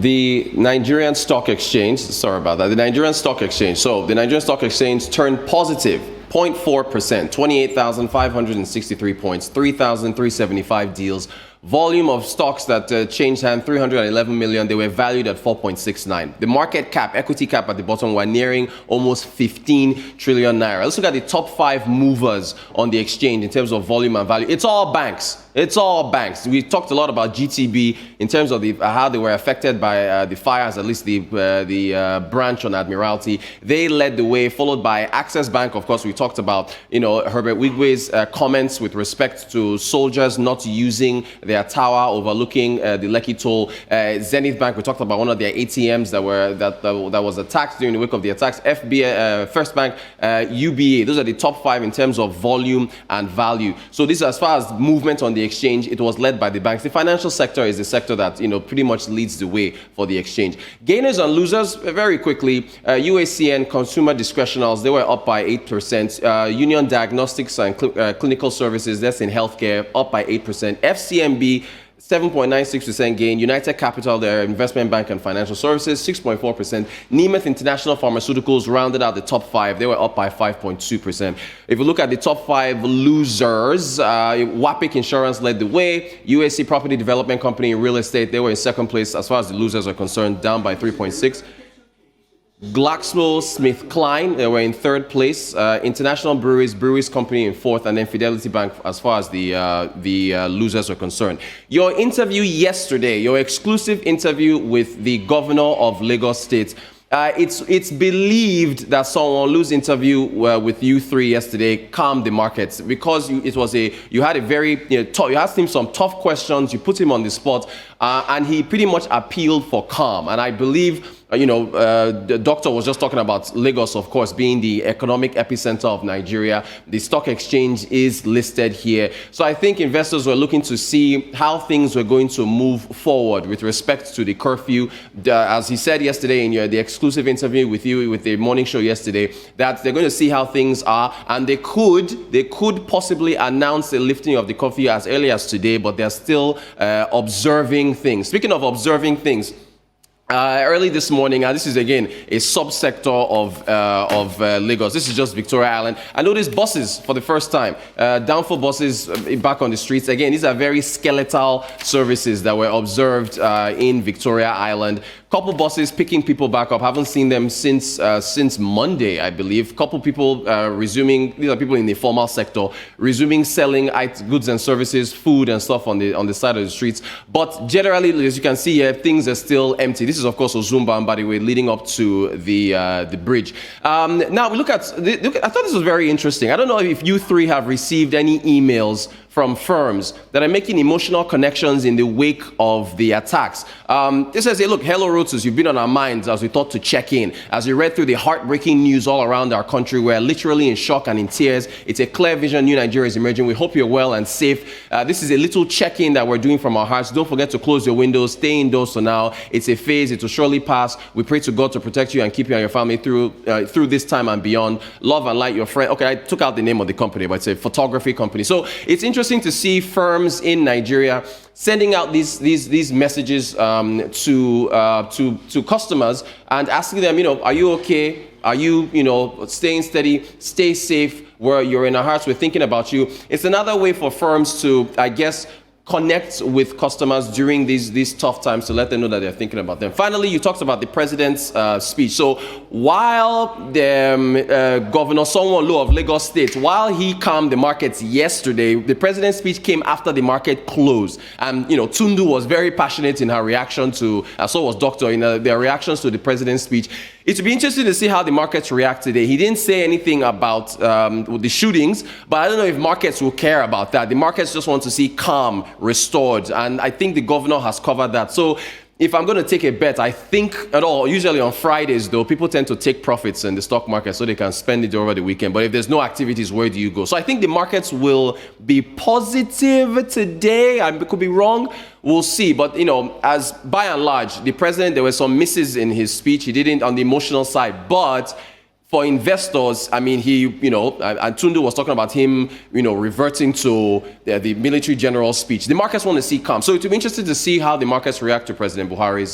The Nigerian Stock Exchange, sorry about that, the Nigerian Stock Exchange. So the Nigerian Stock Exchange turned positive 0.4%, 28,563 points, 3,375 deals. Volume of stocks that changed hands, 311 million. They were valued at 4.69. The market cap, equity cap at the bottom, were nearing almost 15 trillion naira. Let's look at the top 5 movers on the exchange in terms of volume and value. It's all banks. It's all banks. We talked a lot about GTB in terms of how they were affected by the fires, at least the branch on Admiralty. They led the way, followed by Access Bank. Of course, we talked about, Herbert Wigwe's comments with respect to soldiers not using their tower overlooking the Lekki toll. Zenith Bank, we talked about one of their ATMs that was attacked during the week of the attacks. FBA, First Bank, UBA. Those are the top 5 in terms of volume and value. So this, as far as movement on the exchange, it was led by the banks. The financial sector is the sector that pretty much leads the way for the exchange. Gainers and losers, very quickly. UACN Consumer Discretionals, they were up by 8%. Union Diagnostics and Clinical Services, that's in healthcare, up by 8%. FCMB, 7.96% gain. United Capital, their investment bank and financial services, 6.4%. Nemeth International Pharmaceuticals rounded out the top 5. They were up by 5.2%. If you look at the top 5 losers, Wapik Insurance led the way. UAC Property Development Company in real estate, they were in second place as far as the losers are concerned, down by 3.6%. GlaxoSmithKline, they were in third place. International Breweries Company in fourth, and then Fidelity Bank as far as the losers are concerned. Your interview yesterday, your exclusive interview with the governor of Lagos State, it's believed that Sanwo-Olu's interview with you three yesterday calmed the markets because you had a very you asked him some tough questions, you put him on the spot, and he pretty much appealed for calm. And I believe the doctor was just talking about Lagos, of course, being the economic epicenter of Nigeria. The stock exchange is listed here. So I think investors were looking to see how things were going to move forward with respect to the curfew. As he said yesterday in the exclusive interview with you, with the morning show yesterday, that they're going to see how things are, and they could possibly announce the lifting of the curfew as early as today, but they're still observing things. Speaking of observing things, early this morning, and this is again a subsector of Lagos. This is just Victoria Island. I noticed buses for the first time. Downfall buses back on the streets. Again, these are very skeletal services that were observed in Victoria Island. Couple buses picking people back up. Haven't seen them since Monday, I believe. Couple people resuming. These are people in the formal sector resuming selling goods and services, food and stuff on the side of the streets. But generally, as you can see here, things are still empty. This is of course Ozumba and by the way, leading up to the bridge. Now we look at. I thought this was very interesting. I don't know if you three have received any emails from firms that are making emotional connections in the wake of the attacks. This says, hey, look, hello, Rotus, you've been on our minds as we thought to check in. As we read through the heartbreaking news all around our country, we're literally in shock and in tears. It's a clear vision, new Nigeria is emerging. We hope you're well and safe. This is a little check-in that we're doing from our hearts. Don't forget to close your windows, stay indoors for now. It's a phase, it will surely pass. We pray to God to protect you and keep you and your family through this time and beyond. Love and light, your friend. Okay, I took out the name of the company, but it's a photography company. So it's interesting to see firms in Nigeria sending out these messages to customers and asking them, are you okay? Are you, staying steady? Stay safe. You're in our hearts. We're thinking about you. It's another way for firms to, I guess, connect with customers during these tough times to let them know that they're thinking about them. Finally, you talked about the president's speech. So while the Governor Sanwo-Olu of Lagos State, while he calmed the markets yesterday, the president's speech came after the market closed. And, Tundu was very passionate in her reaction to, so was Doctor, in their reactions to the president's speech. It will be interesting to see how the markets react today. He didn't say anything about the shootings, but I don't know if markets will care about that. The markets just want to see calm restored, and I think the governor has covered that. So if I'm going to take a bet, I think usually on Fridays, though, people tend to take profits in the stock market so they can spend it over the weekend. But if there's no activities, where do you go? So I think the markets will be positive today. I could be wrong. We'll see. But, as by and large, the president, there were some misses in his speech. He didn't on the emotional side. But for investors, I mean, and Tunde was talking about him, reverting to the military general speech. The markets want to see calm. So it will be interesting to see how the markets react to President Buhari's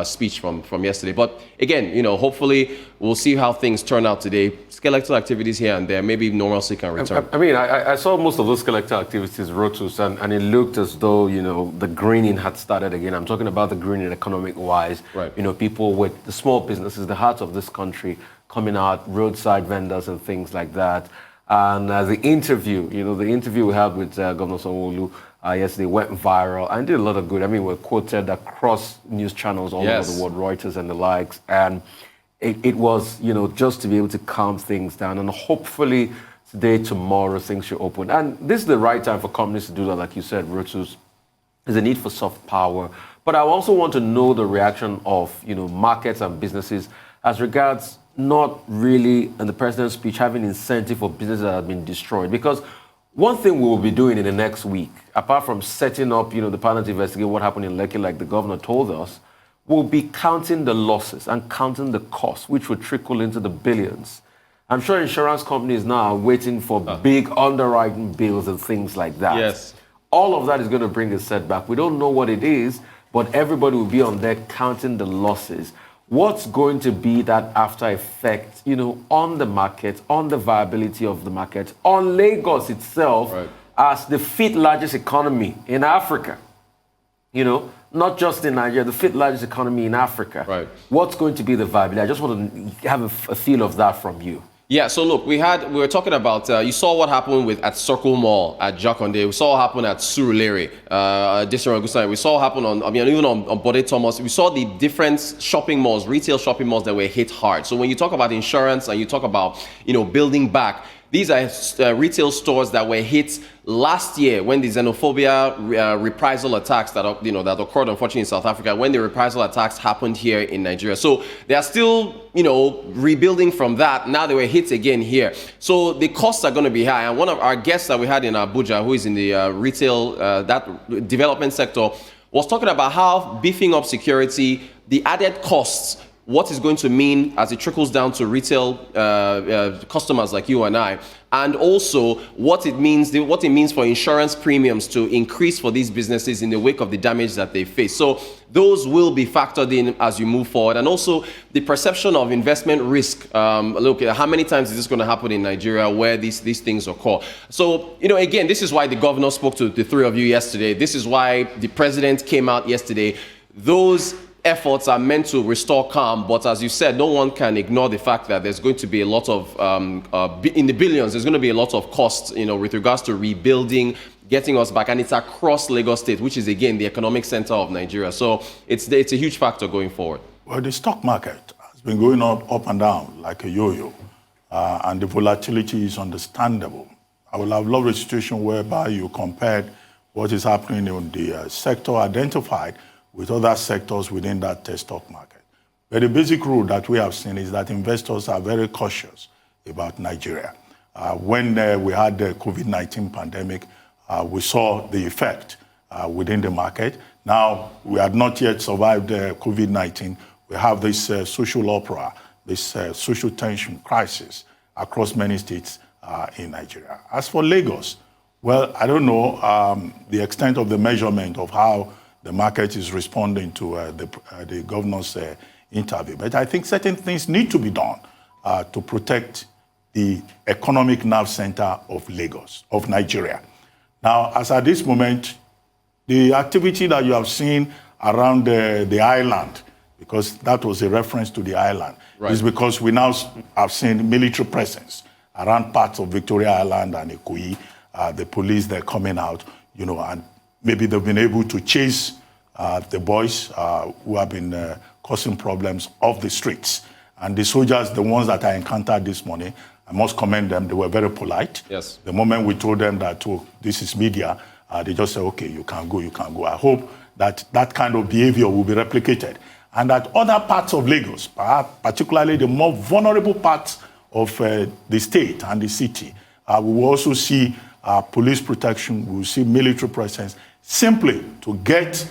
speech from yesterday. But again, hopefully we'll see how things turn out today. Skeletal activities here and there, maybe normalcy can return. I mean, I saw most of those skeletal activities, Rotus, and it looked as though, the greening had started again. I'm talking about the greening economic-wise. Right. People with the small businesses, the heart of this country, coming out, roadside vendors and things like that. And the interview we had with Governor Sanwo-Olu yesterday went viral and did a lot of good. I mean, we're quoted across news channels all over the world, Reuters and the likes. And it was, just to be able to calm things down. And hopefully today, tomorrow, things should open. And this is the right time for companies to do that, like you said, Rotus. There's a need for soft power. But I also want to know the reaction of, markets and businesses as regards not really, in the president's speech, having incentive for businesses that have been destroyed. Because one thing we will be doing in the next week, apart from setting up, the panel to investigate what happened in Lekki, like the governor told us, we'll be counting the losses and counting the costs, which will trickle into the billions. I'm sure insurance companies now are waiting for big underwriting bills and things like that. Yes. All of that is going to bring a setback. We don't know what it is, but everybody will be on there counting the losses. What's going to be that after effect, on the market, on the viability of the market, on Lagos itself, as the fifth largest economy in Africa, not just in Nigeria, the fifth largest economy in Africa. Right. What's going to be the viability? I just want to have a feel of that from you. Yeah, so look, we were talking about, you saw what happened at Circle Mall at Jakonde. We saw what happened at Surulere, we saw what happened even on Bode Thomas. We saw the different shopping malls, retail shopping malls that were hit hard. So when you talk about insurance and you talk about, building back, these are retail stores that were hit last year when the xenophobia reprisal attacks that occurred unfortunately in South Africa, when the reprisal attacks happened here in Nigeria. So they are still, rebuilding from that. Now they were hit again here. So the costs are going to be high. And one of our guests that we had in Abuja, who is in the retail, that development sector, was talking about how beefing up security, the added costs, what is going to mean as it trickles down to retail customers like you and I, and also what it means for insurance premiums to increase for these businesses in the wake of the damage that they face. So those will be factored in as you move forward, and also the perception of investment risk. Look, how many times is this going to happen in Nigeria where these things occur? So, again, this is why the governor spoke to the three of you yesterday. This is why the president came out yesterday. Those efforts are meant to restore calm, but as you said, no one can ignore the fact that there's going to be a lot of, in the billions, there's going to be a lot of costs, with regards to rebuilding, getting us back, and it's across Lagos State, which is, again, the economic center of Nigeria. So it's a huge factor going forward. Well, the stock market has been going up and down like a yo-yo, and the volatility is understandable. I would have loved a situation whereby you compared what is happening in the sector identified with other sectors within that stock market. But the basic rule that we have seen is that investors are very cautious about Nigeria. When we had the COVID-19 pandemic, we saw the effect within the market. Now, we had not yet survived COVID-19. We have this social opera, this social tension crisis across many states in Nigeria. As for Lagos, well, I don't know the extent of the measurement of how the market is responding to the governor's interview. But I think certain things need to be done to protect the economic nerve center of Lagos, of Nigeria. Now, as at this moment, the activity that you have seen around the island, because that was a reference to the island, is because we now have seen military presence around parts of Victoria Island and Ikoyi. The police, they're coming out, and maybe they've been able to chase the boys who have been causing problems off the streets. And the soldiers, the ones that I encountered this morning, I must commend them. They were very polite. Yes. The moment we told them that, this is media, they just said, okay, you can go, you can go. I hope that that kind of behavior will be replicated. And that other parts of Lagos, particularly the more vulnerable parts of the state and the city, we will also see police protection, we will see military presence, simply to get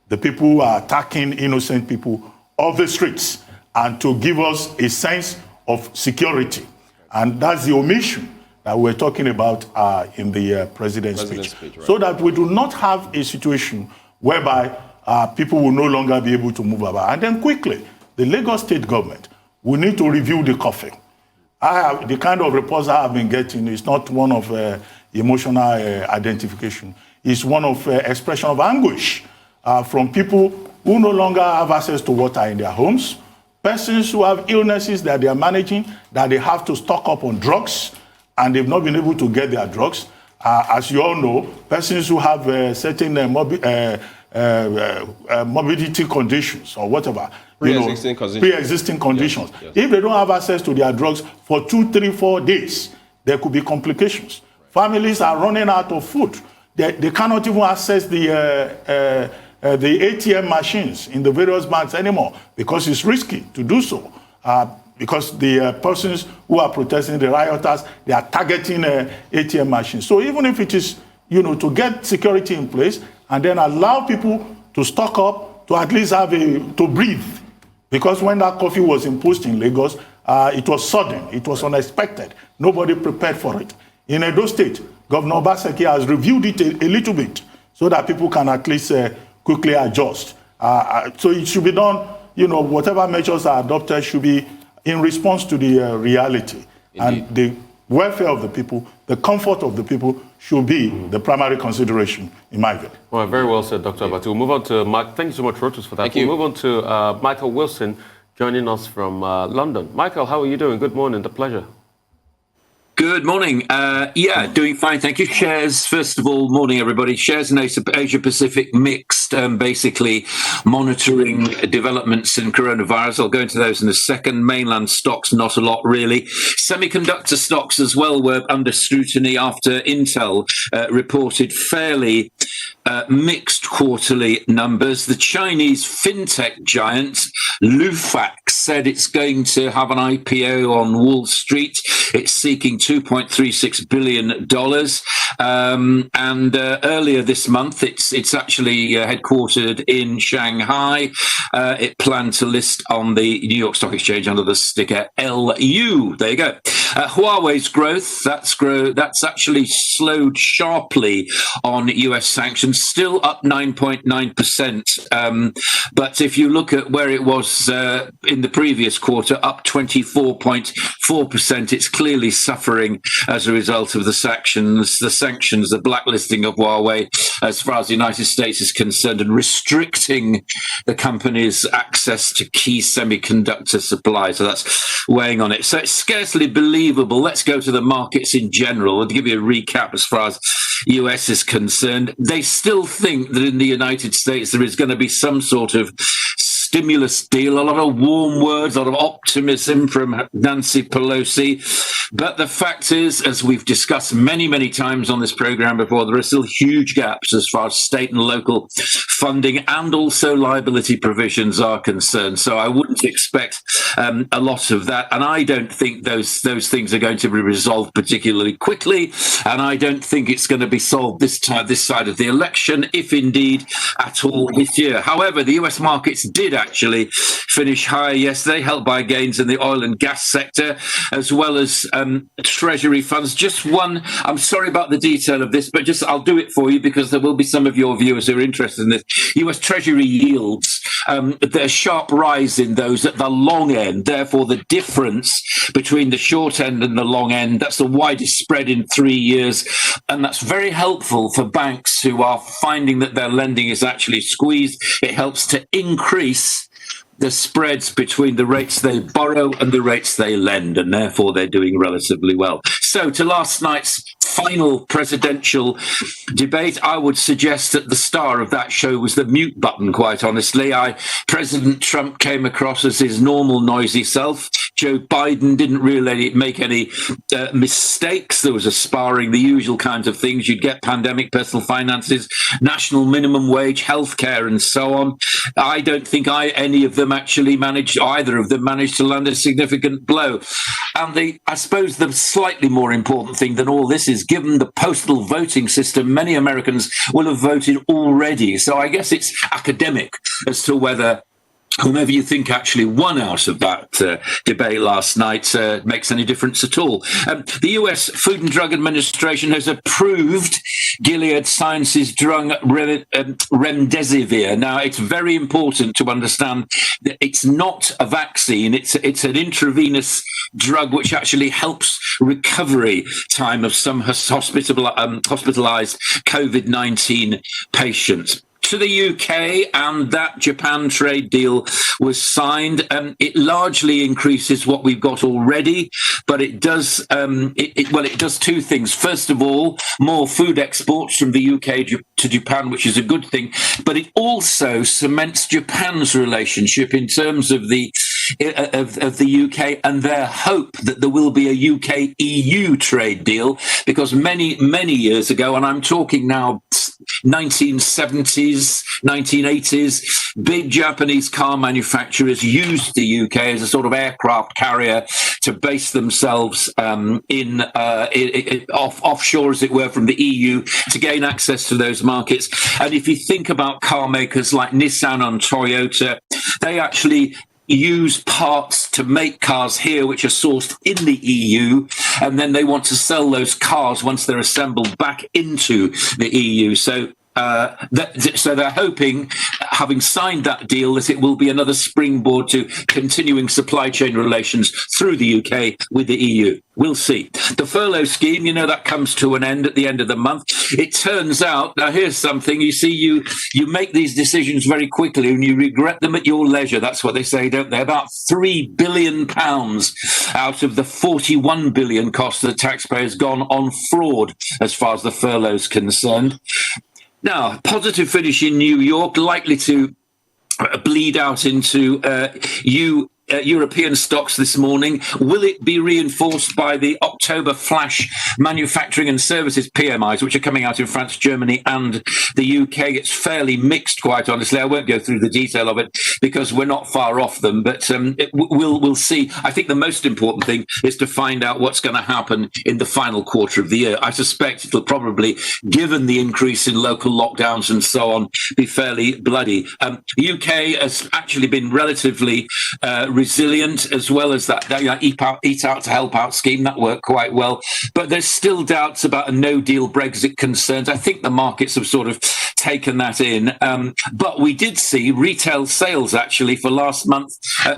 the people who are attacking innocent people off the streets and to give us a sense of security. And that's the omission that we're talking about in the president's speech. Right. So that we do not have a situation whereby people will no longer be able to move about. And then quickly, the Lagos state government will need to review the coffin. The kind of reports I have been getting is not one of emotional identification. It's one of expression of anguish from people who no longer have access to water in their homes, persons who have illnesses that they are managing, that they have to stock up on drugs, and they've not been able to get their drugs. As you all know, persons who have certain morbidity conditions or whatever, pre-existing conditions. Yes. If they don't have access to their drugs for 2, 3, 4 days, there could be complications. Right. Families are running out of food. They cannot even access the ATM machines in the various banks anymore because it's risky to do so. Because the persons who are protesting, the rioters, they are targeting ATM machines. So even if it is, to get security in place and then allow people to stock up, to at least have to breathe. Because when that curfew was imposed in Lagos, it was sudden, it was unexpected. Nobody prepared for it. In Edo State, Governor Obaseki has reviewed it a little bit so that people can at least quickly adjust. So it should be done, whatever measures are adopted should be in response to the reality. Indeed. And the welfare of the people, the comfort of the people should be the primary consideration, in my view. Well, very well said, Dr. Abati. We'll move on to Mike. Thank you so much, Rotus, for that. Thank you. We'll move on to Michael Wilson joining us from London. Michael, how are you doing? Good morning. The pleasure. Good morning. Doing fine, thank you. Shares, first of all, morning everybody. Shares in Asia Pacific mixed, basically monitoring developments in coronavirus. I'll go into those in a second. Mainland stocks, not a lot really. Semiconductor stocks as well were under scrutiny after Intel reported fairly mixed quarterly numbers. The Chinese fintech giant Lufax said it's going to have an IPO on Wall Street. It's seeking $2.36 billion. And earlier this month, it's actually headquartered in Shanghai. It planned to list on the New York Stock Exchange under the sticker LU. There you go. Huawei's growth, that's actually slowed sharply on US sanctions, still up 9.9%. But if you look at where it was in the previous quarter, up 24.4%, it's clearly suffering as a result of the sanctions, the blacklisting of Huawei as far as the United States is concerned, and restricting the company's access to key semiconductor supply. So that's weighing on it. So it's scarcely believable. Let's go to the markets in general and give you a recap as far as US is concerned. They still think that in the United States there is going to be some sort of stimulus deal, a lot of warm words, a lot of optimism from Nancy Pelosi. But the fact is, as we've discussed many, many times on this program before, there are still huge gaps as far as state and local funding and also liability provisions are concerned. So I wouldn't expect a lot of that. And I don't think those things are going to be resolved particularly quickly. And I don't think it's going to be solved this side of the election, if indeed at all this year. However, the US markets did actually finish higher yesterday, helped by gains in the oil and gas sector, as well as Treasury funds. Just one, I'm sorry about the detail of this, but I'll do it for you because there will be some of your viewers who are interested in this. US Treasury yields, there's a sharp rise in those at the long end. Therefore, the difference between the short end and the long end, that's the widest spread in 3 years. And that's very helpful for banks who are finding that their lending is actually squeezed. It helps to increase the spreads between the rates they borrow and the rates they lend, and therefore they're doing relatively well. So to last night's final presidential debate, I would suggest that the star of that show was the mute button, quite honestly. President Trump came across as his normal noisy self. Joe Biden didn't really make any mistakes. There was a sparring, the usual kinds of things you'd get: pandemic, personal finances, national minimum wage, healthcare, and so on. I don't think either of them managed to land a significant blow. And I suppose the slightly more important thing than all this is, given the postal voting system, many Americans will have voted already. So I guess it's academic as to whether whomever you think actually won out of that debate last night makes any difference at all. The US Food and Drug Administration has approved Gilead Sciences drug remdesivir. Now, it's very important to understand that it's not a vaccine. It's an intravenous drug which actually helps recovery time of some hospitalized COVID-19 patients. To the UK, and that Japan trade deal was signed. It largely increases what we've got already, but it does it does two things. First of all, more food exports from the UK to Japan, which is a good thing, but it also cements Japan's relationship in terms of the UK and their hope that there will be a UK EU trade deal, because many years ago, and I'm talking now 1970s, 1980s, big Japanese car manufacturers used the UK as a sort of aircraft carrier to base themselves offshore, as it were, from the EU to gain access to those markets. And if you think about car makers like Nissan and Toyota, they actually use parts to make cars here which are sourced in the EU, and then they want to sell those cars once they're assembled back into the EU. So they're hoping, having signed that deal, that it will be another springboard to continuing supply chain relations through the UK with the EU. We'll see. The furlough scheme, that comes to an end at the end of the month. It turns out, now here's something, you see, you make these decisions very quickly and you regret them at your leisure. That's what they say, don't they? About £3 billion out of the 41 billion cost of the taxpayers gone on fraud as far as the furlough is concerned. Now, positive finish in New York, likely to bleed out into European stocks this morning. Will it be reinforced by the October flash manufacturing and services PMIs, which are coming out in France, Germany and the UK? It's fairly mixed, quite honestly. I won't go through the detail of it because we're not far off them, but we'll see. I think the most important thing is to find out what's going to happen in the final quarter of the year. I suspect it'll probably, given the increase in local lockdowns and so on, be fairly bloody. UK has actually been relatively resilient, as well as that eat out to help out scheme that worked quite well. But there's still doubts about a no-deal Brexit concerns. I think the markets have sort of taken that in. But we did see retail sales actually for last month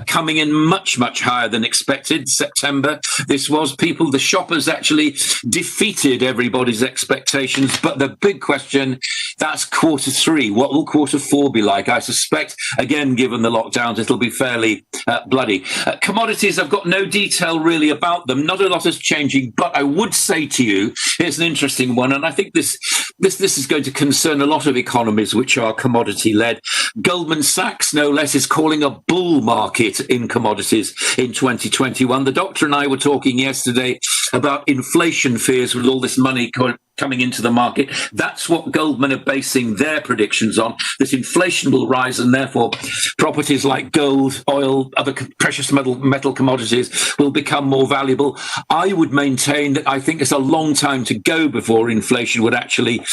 coming in much higher than expected. September, this was the shoppers actually defeated everybody's expectations. But the big question, that's quarter three. What will quarter four be like? I suspect, again, given the lockdowns, it'll be fairly bloody. Commodities, I've got no detail really about them. Not a lot is changing, but I would say to you, here's an interesting one, and I think this is going to concern a lot of economies which are commodity-led. Goldman Sachs, no less, is calling a bull market in commodities in 2021. The doctor and I were talking yesterday about inflation fears with all this money coming into the market. That's what Goldman are basing their predictions on. This inflation will rise, and therefore properties like gold, oil, other precious metal commodities will become more valuable. I would maintain that I think it's a long time to go before inflation would actually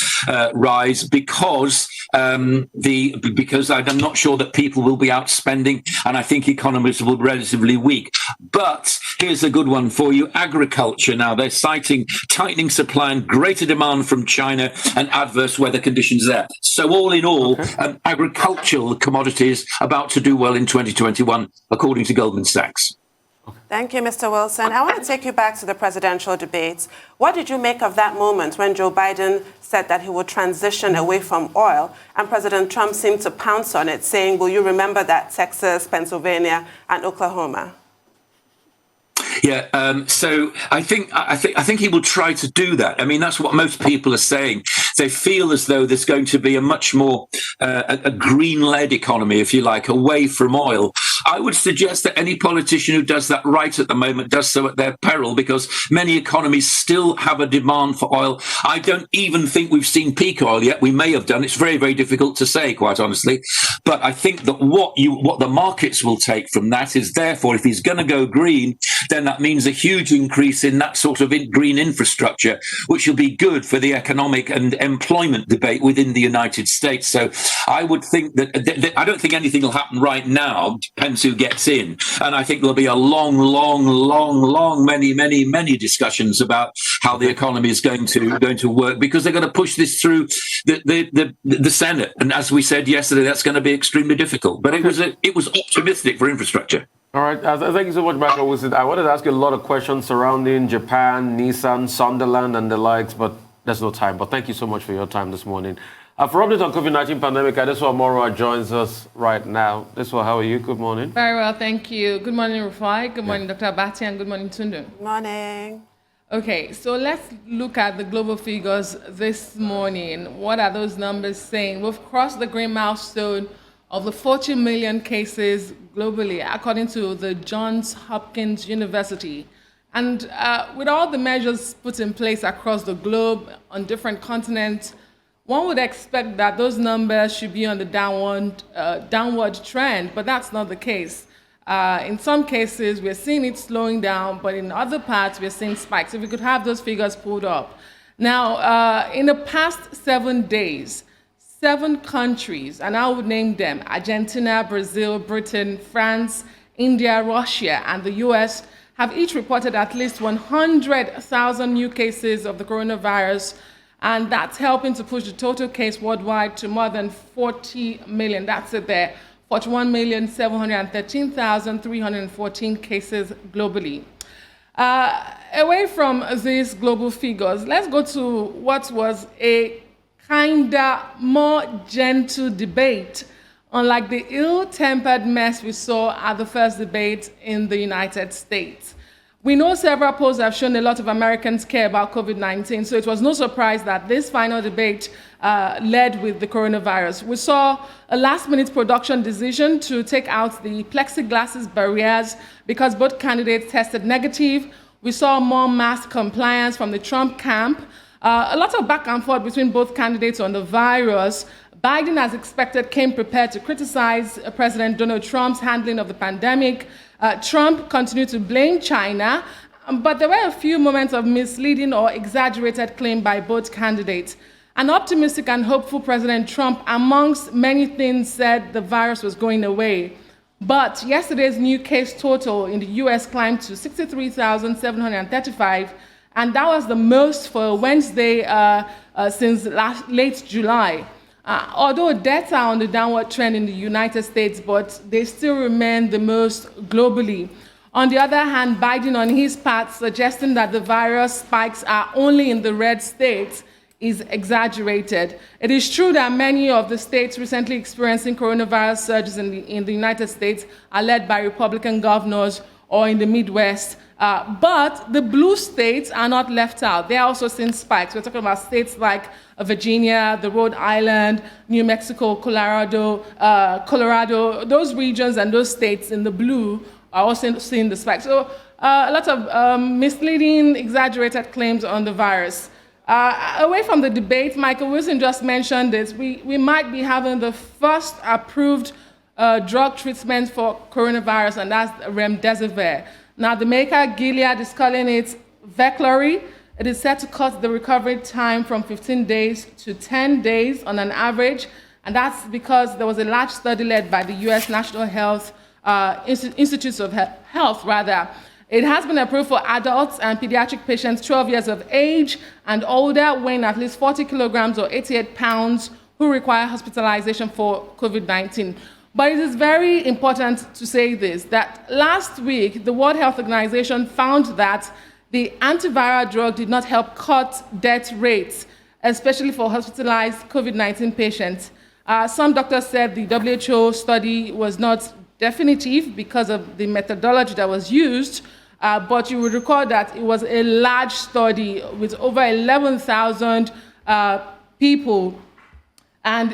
rise, because I'm not sure that people will be out spending, and I think economies will be relatively weak. But here's a good one for you. Agriculture now, they're citing tightening supply and greater demand from China and adverse weather conditions there. So all in all, agricultural commodities about to do well in 2021, according to Goldman Sachs. Thank you, Mr. Wilson. I want to take you back to the presidential debates. What did you make of that moment when Joe Biden said that he would transition away from oil, and President Trump seemed to pounce on it, saying, will you remember that Texas, Pennsylvania, and Oklahoma? Yeah, so I think he will try to do that. I mean, that's what most people are saying. They feel as though there's going to be a much more a green-led economy, if you like, away from oil. I would suggest that any politician who does that right at the moment does so at their peril, because many economies still have a demand for oil. I don't even think we've seen peak oil yet. We may have done. It's very, very difficult to say, quite honestly. But I think that what the markets will take from that is, therefore, if he's going to go green, then that means a huge increase in that sort of green infrastructure, which will be good for the economic and employment debate within the United States. So I would think that I don't think anything will happen right now. Depends who gets in. And I think there'll be a long, many discussions about how the economy is going to work, because they're going to push this through the Senate. And as we said yesterday, that's going to be extremely difficult. But it was optimistic for infrastructure. All right. Thank you so much, Michael. I wanted to ask you a lot of questions surrounding Japan, Nissan, Sunderland, and the likes, but there's no time. But thank you so much for your time this morning. For updates on COVID-19 pandemic, Adeswa Moro joins us right now. Adeswa, how are you? Good morning. Very well, thank you. Good morning, Rufai. Good morning, Dr. Abati, and good morning, Tundu. Good morning. Okay, so let's look at the global figures this morning. What are those numbers saying? We've crossed the green milestone of the 40 million cases globally, according to the Johns Hopkins University. And with all the measures put in place across the globe on different continents, one would expect that those numbers should be on the downward trend, but that's not the case. In some cases, we're seeing it slowing down, but in other parts, we're seeing spikes. If we could have those figures pulled up. Now, in the past 7 days, 7 countries, and I would name them: Argentina, Brazil, Britain, France, India, Russia, and the US, have each reported at least 100,000 new cases of the coronavirus, and that's helping to push the total case worldwide to more than 40 million. That's it there, 41,713,314 cases globally. Away from these global figures, let's go to what was a kinda more gentle debate, unlike the ill-tempered mess we saw at the first debate in the United States. We know several polls have shown a lot of Americans care about COVID-19, so it was no surprise that this final debate led with the coronavirus. We saw a last-minute production decision to take out the plexiglass barriers because both candidates tested negative. We saw more mask compliance from the Trump camp. A lot of back and forth between both candidates on the virus. Biden, as expected, came prepared to criticize President Donald Trump's handling of the pandemic. Trump continued to blame China, but there were a few moments of misleading or exaggerated claim by both candidates. An optimistic and hopeful President Trump, amongst many things, said the virus was going away. But yesterday's new case total in the US climbed to 63,735, and that was the most for Wednesday since late July. Although deaths are on the downward trend in the United States, but they still remain the most globally. On the other hand, Biden, on his part, suggesting that the virus spikes are only in the red states is exaggerated. It is true that many of the states recently experiencing coronavirus surges in the United States are led by Republican governors or in the Midwest. But the blue states are not left out. They are also seeing spikes. We're talking about states like Virginia, the Rhode Island, New Mexico, Colorado. Those regions and those states in the blue are also seeing the spikes. So a lot of misleading, exaggerated claims on the virus. Away from the debate, Michael Wilson just mentioned this. We might be having the first approved drug treatment for coronavirus, and that's remdesivir. Now, the maker, Gilead, is calling it Veklury. It is set to cut the recovery time from 15 days to 10 days on an average, and that's because there was a large study led by the U.S. National Health Institutes of Health. It has been approved for adults and pediatric patients 12 years of age and older, weighing at least 40 kilograms or 88 pounds, who require hospitalization for COVID-19. But it is very important to say this, that last week, the World Health Organization found that the antiviral drug did not help cut death rates, especially for hospitalized COVID-19 patients. Some doctors said the WHO study was not definitive because of the methodology that was used, but you would recall that it was a large study with over 11,000 people. And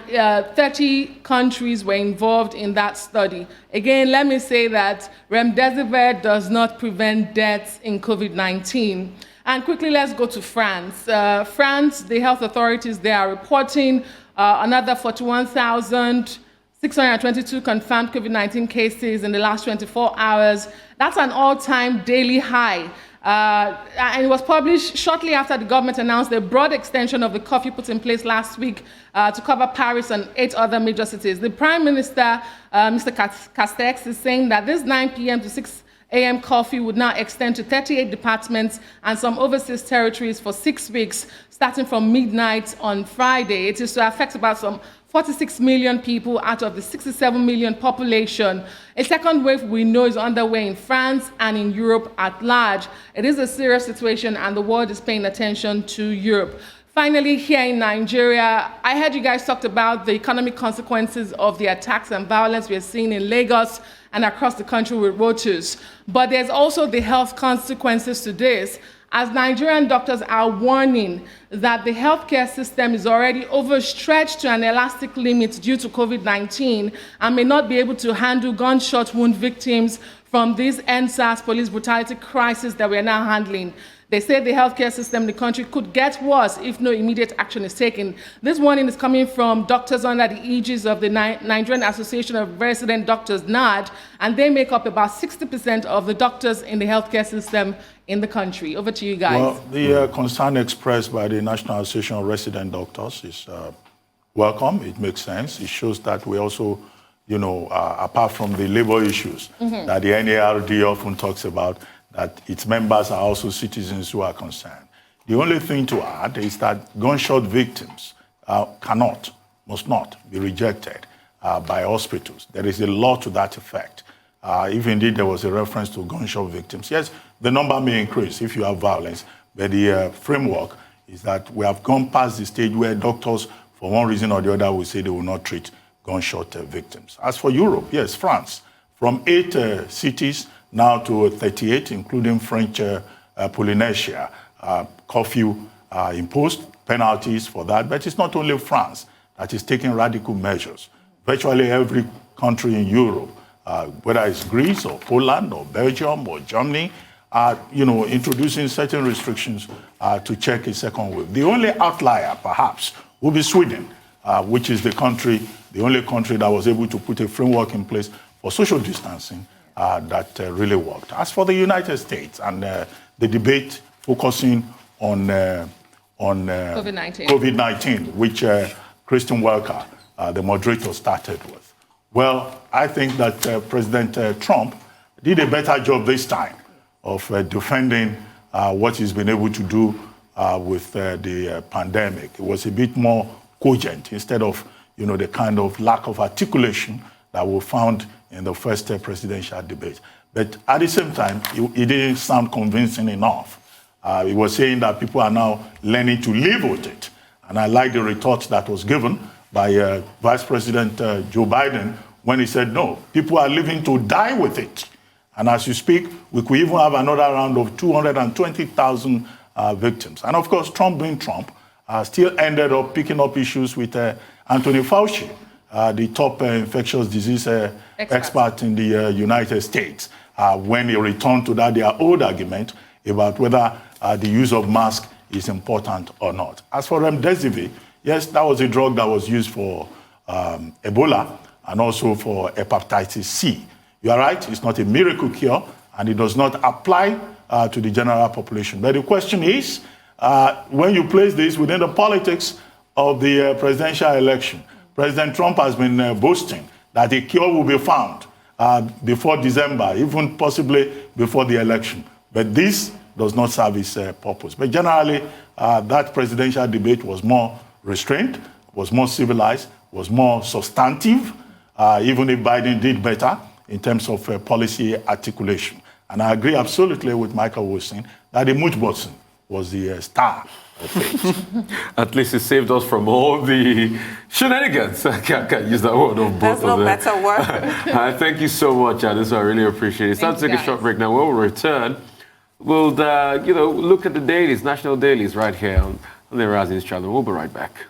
30 countries were involved in that study. Again, let me say that remdesivir does not prevent deaths in COVID-19. And quickly, let's go to France. France, the health authorities, they are reporting another 41,622 confirmed COVID-19 cases in the last 24 hours. That's an all-time daily high. And it was published shortly after the government announced a broad extension of the curfew put in place last week to cover Paris and 8 other major cities. The Prime Minister, Mr. Castex, is saying that this 9 p.m. to 6 a.m. curfew would now extend to 38 departments and some overseas territories for 6 weeks, starting from midnight on Friday. It is to affect about some 46 million people out of the 67 million population. A second wave we know is underway in France and in Europe at large. It is a serious situation and the world is paying attention to Europe. Finally, here in Nigeria, I heard you guys talked about the economic consequences of the attacks and violence we are seeing in Lagos and across the country with roaches. But there's also the health consequences to this, as Nigerian doctors are warning that the healthcare system is already overstretched to an elastic limit due to COVID-19 and may not be able to handle gunshot wound victims from this NSAS police brutality crisis that we are now handling. They say the healthcare system in the country could get worse if no immediate action is taken. This warning is coming from doctors under the aegis of the Nigerian Association of Resident Doctors, NARD, and they make up about 60% of the doctors in the healthcare system in the country. Over to you guys. Well, the concern expressed by the National Association of Resident Doctors is welcome. It makes sense. It shows that we also, apart from the labor issues that the NARD often talks about, that its members are also citizens who are concerned. The only thing to add is that gunshot victims must not be rejected by hospitals. There is a law to that effect. If indeed there was a reference to gunshot victims, yes, the number may increase if you have violence, but the framework is that we have gone past the stage where doctors, for one reason or the other, will say they will not treat gunshot victims. As for Europe, yes, France, from 8 cities now to 38, including French Polynesia, curfew imposed, penalties for that. But it's not only France that is taking radical measures. Virtually every country in Europe, whether it's Greece or Poland or Belgium or Germany, are introducing certain restrictions to check a second wave. The only outlier, perhaps, will be Sweden, which is the only country that was able to put a framework in place for social distancing that really worked. As for the United States and the debate focusing on COVID-19, which Christian Welker, the moderator, started with. Well, I think that President Trump did a better job this time of defending what he's been able to do with the pandemic. It was a bit more cogent instead of the kind of lack of articulation that we found in the first presidential debate. But at the same time, it didn't sound convincing enough. He was saying that people are now learning to live with it. And I like the retort that was given by Vice President Joe Biden when he said, no, people are living to die with it. And as you speak, we could even have another round of 220,000 victims. And of course, Trump being Trump, still ended up picking up issues with Anthony Fauci, the top infectious disease expert in the United States, when he returned to their old argument about whether the use of masks is important or not. As for remdesivir, yes, that was a drug that was used for Ebola and also for hepatitis C. You are right, it's not a miracle cure, and it does not apply to the general population. But the question is, when you place this within the politics of the presidential election, President Trump has been boasting that a cure will be found before December, even possibly before the election. But this does not serve its purpose. But generally, that presidential debate was more restrained, was more civilized, was more substantive, even if Biden did better in terms of policy articulation. And I agree absolutely with Michael Wilson that the mood button was the star of it. At least it saved us from all the shenanigans. I can't use that word of both of them. There's no better word. Thank you so much, Adddress. I really appreciate it. It's time to take a short break now. When we return, we'll look at the dailies, national dailies, right here on the Rising channel. We'll be right back.